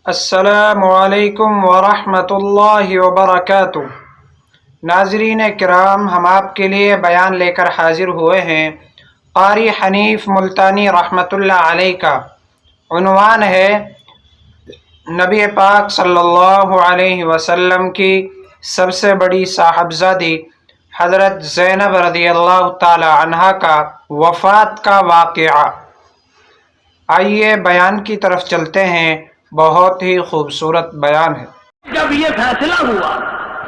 السلام علیکم ورحمۃ اللہ وبرکاتہ۔ ناظرین کرام، ہم آپ کے لیے بیان لے کر حاضر ہوئے ہیں قاری حنیف ملتانی رحمۃ اللہ علیہ کا۔ عنوان ہے نبی پاک صلی اللہ علیہ وسلم کی سب سے بڑی صاحبزادی حضرت زینب رضی اللہ تعالی عنہا کا وفات کا واقعہ۔ آئیے بیان کی طرف چلتے ہیں۔ بہت ہی خوبصورت بیان ہے۔ جب یہ فیصلہ ہوا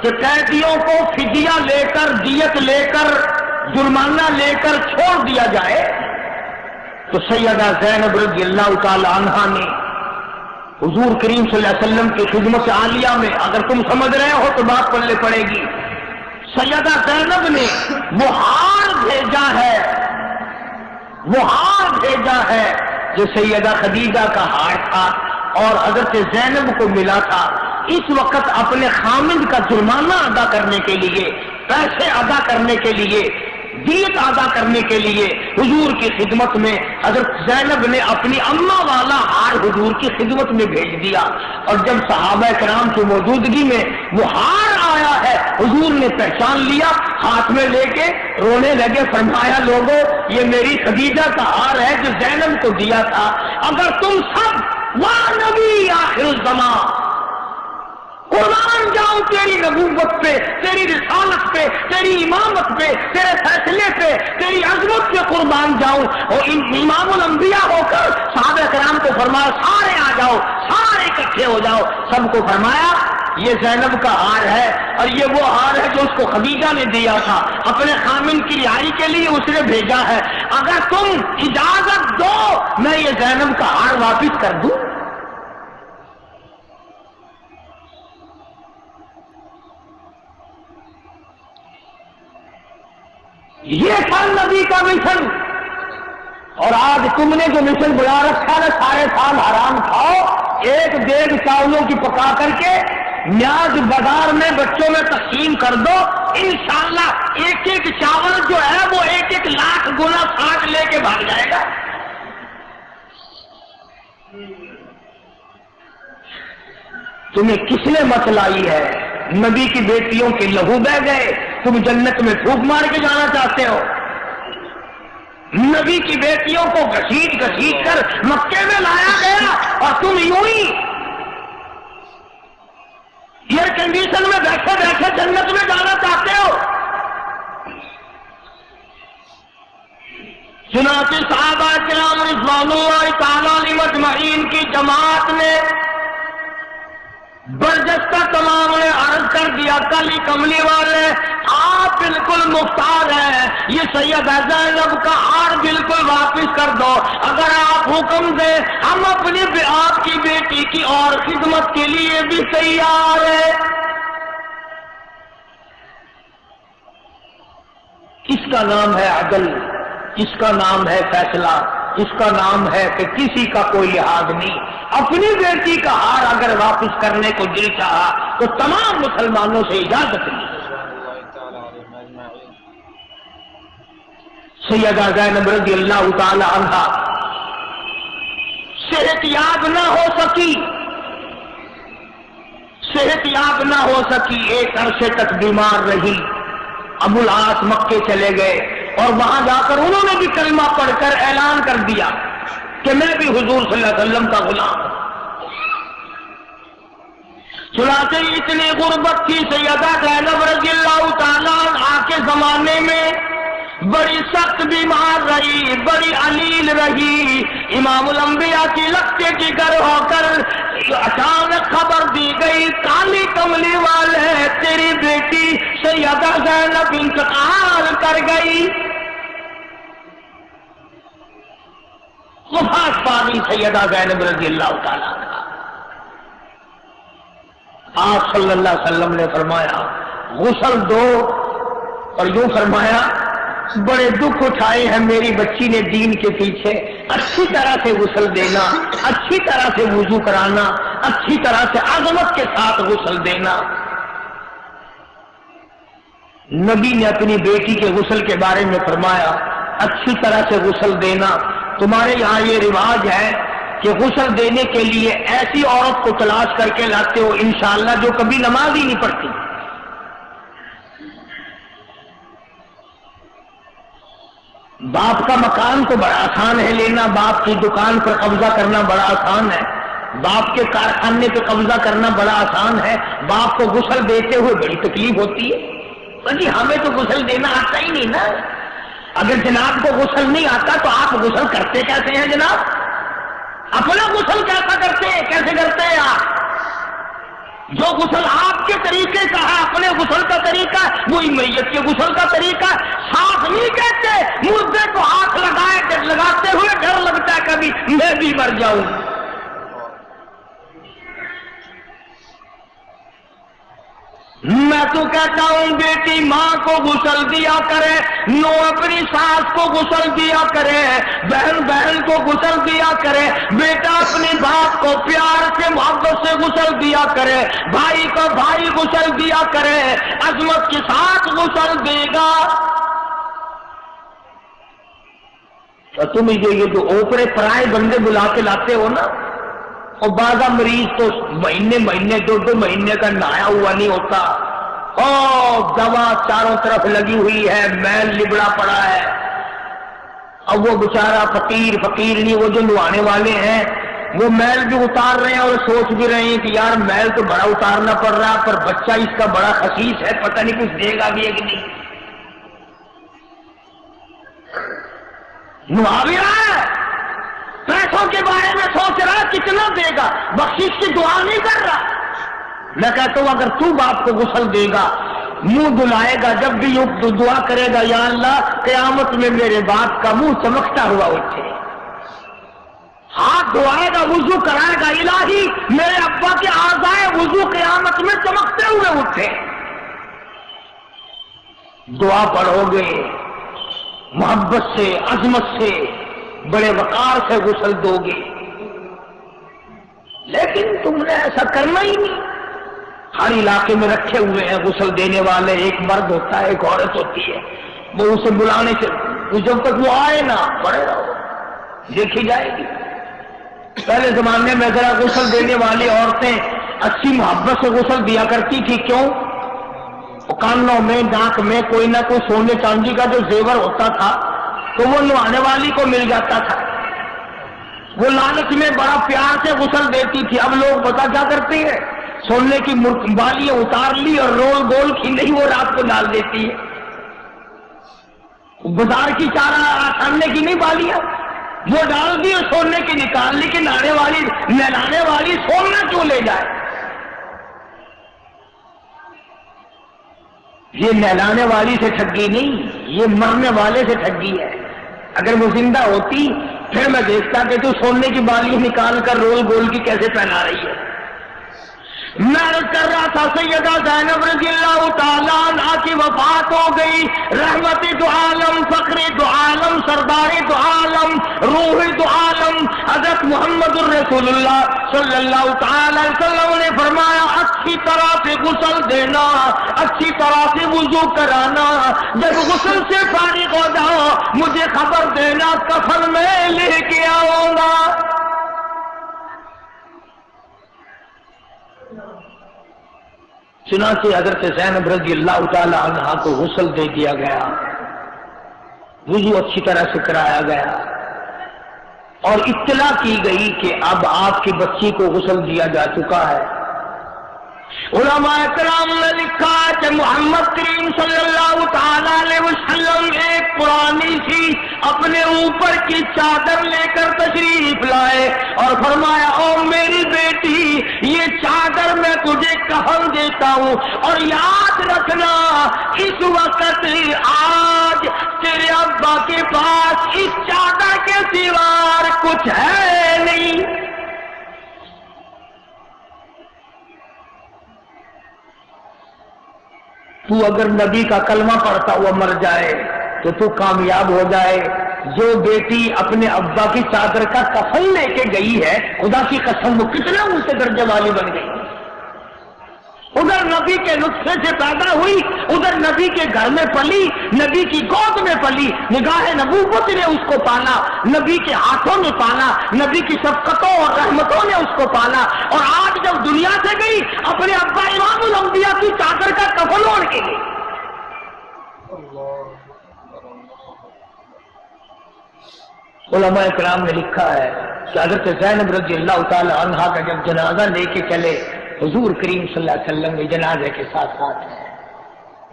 کہ قیدیوں کو فدیہ لے کر، دیت لے کر، جرمانہ لے کر چھوڑ دیا جائے، تو سیدہ زینب رضی اللہ تعالی عنہا نے حضور کریم صلی اللہ علیہ وسلم کی خدمت عالیہ میں، اگر تم سمجھ رہے ہو تو بات پلے پڑے گی، سیدہ زینب نے وہ ہار بھیجا ہے جو سیدہ خدیجہ کا ہار تھا اور حضرت زینب کو ملا تھا۔ اس وقت اپنے خامند کا جرمانہ ادا کرنے کے لیے، پیسے ادا کرنے کے لیے، دیت ادا کرنے کے لیے حضور کی خدمت میں حضرت زینب نے اپنی اماں والا ہار حضور کی خدمت میں بھیج دیا۔ اور جب صحابہ کرام کی موجودگی میں وہ ہار آیا ہے، حضور نے پہچان لیا، ہاتھ میں لے کے رونے لگے، فرمایا لوگوں یہ میری خدیجہ کا ہار ہے جو زینب کو دیا تھا، اگر تم سب واہ نبی آخر الزمان، قربان جاؤں تیری نبوت پہ، تیری رسالت پہ، تیری امامت پہ، تیرے فیصلے پہ، تیری عظمت پہ قربان جاؤں، اور امام الانبیاء ہو کر صحابہ کرام کو فرمایا سارے آ جاؤ، سارے اکٹھے ہو جاؤ، سب کو فرمایا یہ زینب کا ہار ہے، اور یہ وہ ہار ہے جو اس کو خدیجہ نے دیا تھا، اپنے خامن کی رہائی کے لیے اس نے بھیجا ہے، اگر تم اجازت دو میں یہ زینب کا ہار واپس کر دوں۔ یہ تھا نبی کا مشن، اور آج تم نے جو مشن بلا رکھا ہے سارے سال حرام کھاؤ، ایک دیگ چاولوں کی پکا کر کے نیاز بازار میں بچوں میں تقسیم کر دو، انشاءاللہ ایک ایک چاول جو ہے وہ ایک ایک لاکھ گنا ساٹھ لے کے بھاگ جائے گا۔ تمہیں کس نے مت لائی ہے؟ نبی کی بیٹیوں کے لہو بہ گئے، تم جنت میں پھونک مار کے جانا چاہتے ہو؟ نبی کی بیٹیوں کو گھسیٹ کر مکے میں لایا گیا اور تم یوں ہی ایئر کنڈیشن میں بیٹھے بیٹھے جنت میں جانا چاہتے ہو؟ چنانچہ صحابہ کرام رضوان اللہ تعالی علیہم اجمعین کی جماعت نے برجستہ تمام نے عرض کر دیا کلی کملی والے آپ بالکل مختار ہیں، یہ سیدہ زینب کا ہار بالکل واپس کر دو، اگر آپ حکم دیں ہم اپنی آپ کی بیٹی کی اور خدمت کے لیے بھی تیار ہیں۔ اس کا نام ہے عدل، اس کا نام ہے فیصلہ، اس کا نام ہے کہ کسی کا کوئی لحاظ نہیں۔ اپنی بیٹی کا ہار اگر واپس کرنے کو دل چاہا تو تمام مسلمانوں سے اجازت لی۔ سیدہ زینب رضی اللہ تعالی عنہا صحت یاب نہ ہو سکی، ایک عرصے تک بیمار رہی۔ ابو العاص مکے چلے گئے اور وہاں جا کر انہوں نے بھی کلمہ پڑھ کر اعلان کر دیا کہ میں بھی حضور صلی اللہ علیہ وسلم کا غلام ہوں۔ چنانچہ اتنی غربت تھی سیدہ زینب رضی اللہ تعالیٰ عنہا کے زمانے میں، بڑی سخت بیمار رہی، بڑی علیل رہی۔ امام الانبیاء کی لگتے جگر ہو کر اچانک خبر دی گئی کالی کملی والے تیری بیٹی سیدہ زینب انتقال کر گئی۔ وفات پانی سیدہ زینب رضی اللہ تعالیٰ عنہا۔ آپ صلی اللہ علیہ وسلم نے فرمایا غسل دو، اور یوں فرمایا بڑے دکھ اٹھائے ہیں میری بچی نے دین کے پیچھے، اچھی طرح سے غسل دینا، اچھی طرح سے وضو کرانا، اچھی طرح سے عظمت کے ساتھ غسل دینا۔ نبی نے اپنی بیٹی کے غسل کے بارے میں فرمایا اچھی طرح سے غسل دینا۔ تمہارے یہاں یہ رواج ہے کہ غسل دینے کے لیے ایسی عورت کو تلاش کر کے لاتے ہو انشاءاللہ جو کبھی نماز ہی نہیں پڑھتی. باپ کا مکان تو بڑا آسان ہے لینا، باپ کی دکان پر قبضہ کرنا بڑا آسان ہے، باپ کے کارخانے پہ قبضہ کرنا بڑا آسان ہے، باپ کو غسل دیتے ہوئے بڑی تکلیف ہوتی ہے. جی ہمیں تو غسل دینا آتا ہی نہیں نا. اگر جناب کو غسل نہیں آتا تو آپ غسل کرتے کیسے ہیں جناب؟ اپنا غسل کیسا کرتے ہیں؟ کیسے کرتے ہیں آپ؟ جو غسل آپ کے طریقے کا ہے، اپنے غسل کا طریقہ، وہی میت کے غسل کا طریقہ. صاف نہیں کہتے، مردے کو ہاتھ لگاتے ہوئے ڈر لگتا ہے کبھی میں بھی مر جاؤں. میں تو کہتا ہوں بیٹی ماں کو غسل دیا کرے، نو اپنی ساس کو غسل دیا کرے، بہن بہن کو غسل دیا کرے، بیٹا اپنے باپ کو پیار سے محبت سے غسل دیا کرے، بھائی کو بھائی غسل دیا کرے، عظمت کے ساتھ غسل دے گا. تو تم یہ جو اوپرے پرائے بندے بلا کے لاتے ہو نا، اور بعض مریض تو مہینے 2 مہینے کا نہایا ہوا نہیں ہوتا، اور دوا چاروں طرف لگی ہوئی ہے، میل لبڑا پڑا ہے. اب وہ بیچارہ فقیر نہیں، وہ جو نہانے والے ہیں وہ میل بھی اتار رہے ہیں اور سوچ بھی رہے ہیں کہ یار میل تو بڑا اتارنا پڑ رہا ہے، پر بچہ اس کا بڑا خسیس ہے، پتہ نہیں کچھ دے گا بھی ہے کہ نہیں. نہا بھی رہا ہے، پیسوں کے بارے میں سوچ رہا ہے کتنا دے گا، بخشش کی دعا نہیں کر رہا. میں کہتا ہوں اگر تو باپ کو غسل دے گا، منہ دلائے گا، جب بھی یوں دعا کرے گا یا اللہ قیامت میں میرے باپ کا منہ چمکتا ہوا اٹھے، ہاتھ دھوائے گا، وضو کرائے گا، الہی میرے ابا کے اعضائے وضو قیامت میں چمکتے ہوئے اٹھے. دعا پڑھو گے محبت سے، عظمت سے، بڑے وقار سے غسل دو گے. لیکن تم نے ایسا کرنا ہی نہیں. ہر علاقے میں رکھے ہوئے ہیں غسل دینے والے، ایک مرد ہوتا ہے ایک عورت ہوتی ہے، وہ اسے بلانے سے جب تک وہ آئے نا پڑے رہو، دیکھی جائے گی. پہلے زمانے میں ذرا غسل دینے والی عورتیں اچھی محبت سے غسل دیا کرتی تھی. کیوں؟ کانوں میں ناک میں کوئی نہ کوئی سونے چاندی کا جو زیور ہوتا تھا تو وہ نہانے والی کو مل جاتا تھا. وہ لالچ میں بڑا پیار سے غسل دیتی تھی. اب لوگ پتا کیا کرتے ہیں، سونے کی بالیاں اتار لی اور رول گول کی نہیں وہ رات کو ڈال دیتی ہے. بازار کی چارہ سامنے کی نہیں بالیاں وہ ڈال دی اور سونے کی نکال لی کہ نہلانے والی سونا کیوں لے جائے. یہ نہلانے والی سے ٹھگی نہیں، یہ مرنے والے سے ٹھگی ہے. اگر وہ زندہ ہوتی پھر میں دیکھتا کہ تو سونے کی بالی نکال کر رول گول کی کیسے پہنا رہی ہے. میں عرض کر رہا تھا سیدہ زینب رضی اللہ تعالیٰ عنہا کی وفات ہو گئی. رحمت دو عالم، فخر دو عالم، سردار دو عالم، روح دو عالم حضرت محمد الرسول اللہ صلی اللہ تعالی وسلم نے فرمایا اچھی طرح سے غسل دینا، اچھی طرح سے وضو کرانا. جب غسل سے فارغ ہو جاؤ مجھے خبر دینا، کفن میں لے کے آؤں گا. چنانچہ حضرت زینب رضی اللہ تعالی عنہا کو غسل دے دیا گیا، وضو اچھی طرح سے کرایا گیا اور اطلاع کی گئی کہ اب آپ کی بچی کو غسل دیا جا چکا ہے. علماء کرام نے لکھا کہ محمد کریم صلی اللہ تعالی علیہ وسلم ایک پرانی سی اپنے اوپر کی چادر لے کر تشریف لائے اور فرمایا او میری بیٹی یہ چادر میں تجھے کفن دیتا ہوں اور یاد رکھنا اس وقت آج تیرے ابا کے پاس اس چادر کے سوا کچھ ہے نہیں. تو اگر نبی کا کلمہ پڑھتا ہوا مر جائے تو کامیاب ہو جائے. جو بیٹی اپنے ابا کی چادر کا کفن لے کے گئی ہے خدا کی قسم وہ کتنا اونچے درجے والی بن گئی. ادھر نبی کے نطفے سے پیدا ہوئی، ادھر نبی کے گھر میں پلی، نبی کی گود میں پلی، نگاہ نبوت نے اس کو پالا، نبی کے ہاتھوں میں پالا، نبی کی شفقتوں اور رحمتوں نے اس کو پالا، اور آج جب دنیا سے گئی اپنے ابا امام الانبیاء کی چادر کا کفن اوڑھ کے گئی۔ علماء کرام نے لکھا ہے کہ حضرت زینب رضی اللہ تعالی عنہا کا جب جنازہ لے کے چلے حضور کریم صلی اللہ علیہ وسلم کے جنازے کے ساتھ ساتھ ہیں،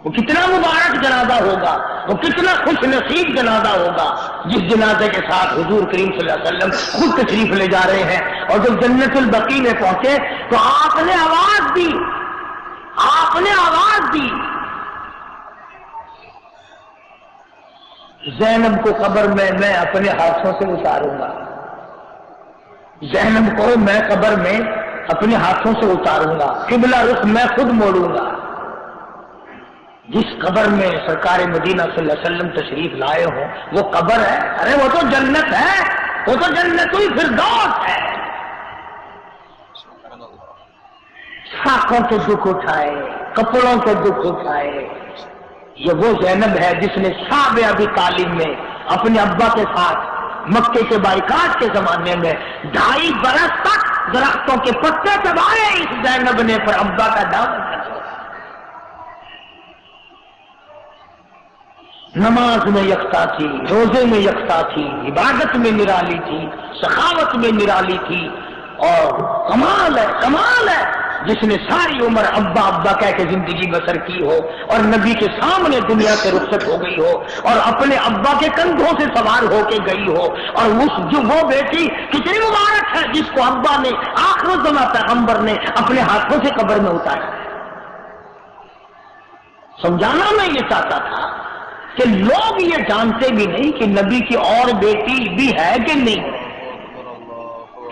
وہ کتنا مبارک جنازہ ہوگا، وہ کتنا خوش نصیب جنازہ ہوگا جس جنازے کے ساتھ حضور کریم صلی اللہ علیہ وسلم خود تشریف لے جا رہے ہیں۔ اور جب جنت البقیع میں پہنچے تو آپ نے آواز دی، آپ نے آواز دی، زینب کو قبر میں میں اپنے ہاتھوں سے اتاروں گا، زینب کو میں قبر میں اپنے ہاتھوں سے اتاروں گا، قبلہ رخ میں خود موڑوں گا۔ جس قبر میں سرکار مدینہ صلی اللہ علیہ وسلم تشریف لائے ہوں وہ قبر ہے، ارے وہ تو جنت ہے، وہ تو جنت الفردوس ہے۔ ساکھوں کے دکھ اٹھائے، کپڑوں کے دکھ اٹھائے، یہ وہ زینب ہے جس نے صحابہ ابی طالب میں اپنے ابا کے ساتھ مکے کے بائیکاٹ کے زمانے میں 2.5 برس تک درختوں کے پتے چبائے، اس زینب نے پر ابا کا دامن کر دیا۔ نماز میں یکتا تھی، روزے میں یکتا تھی، عبادت میں نرالی تھی، سخاوت میں نرالی تھی، اور کمال ہے، کمال ہے جس نے ساری عمر ابا ابا کہہ کے زندگی بسر کی ہو اور نبی کے سامنے دنیا سے رخصت ہو گئی ہو اور اپنے ابا کے کندھوں سے سوار ہو کے گئی ہو، اور وہ بیٹی کتنی مبارک ہے جس کو ابا نے آخر الزماں پیغمبر نے اپنے ہاتھوں سے قبر میں اتارا۔ سمجھانا میں یہ چاہتا تھا کہ لوگ یہ جانتے بھی نہیں کہ نبی کی اور بیٹی بھی ہے کہ نہیں۔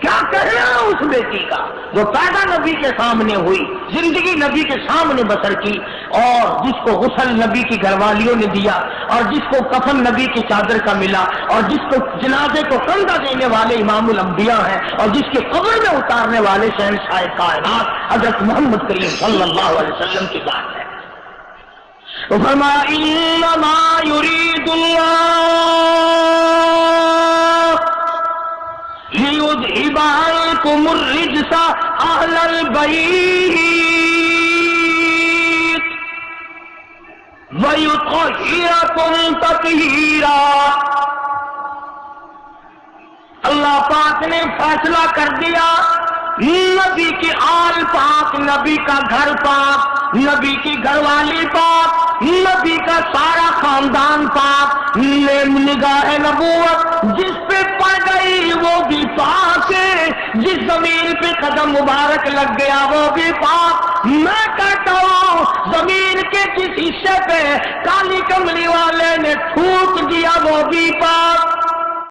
کیا کہنا اس بیٹی کا جو پیدا نبی کے سامنے ہوئی، زندگی نبی کے سامنے بسر کی، اور جس کو غسل نبی کی گھر والیوں نے دیا، اور جس کو کفن نبی کی چادر کا ملا، اور جس کو جنازے کو کندھا دینے والے امام الانبیاء ہیں، اور جس کے قبر میں اتارنے والے شہنشاہ کائنات حضرت محمد کریم صلی اللہ علیہ وسلم کی بات ہے۔ فرمایا انما یرید اللہ لِيُذْهِبَ عَنْكُمُ الرِّجْسَ أَهْلَ الْبَيْتِ وَيُطَهِّرَكُمْ تَطْهِيرًا۔ اللہ پاک نے فیصلہ کر دیا، نبی کی آل پاک، نبی کا گھر پاک، نبی کی گھر والی پاک، نبی کا سارا خاندان پاک، نگاہ نبوت جس پہ پڑ گئی وہ بھی پاک ہے، جس زمین پہ قدم مبارک لگ گیا وہ بھی پاک۔ میں کہتا ہوں زمین کے جس حصے پہ کالی کملی والے نے تھوک دیا وہ بھی پاک۔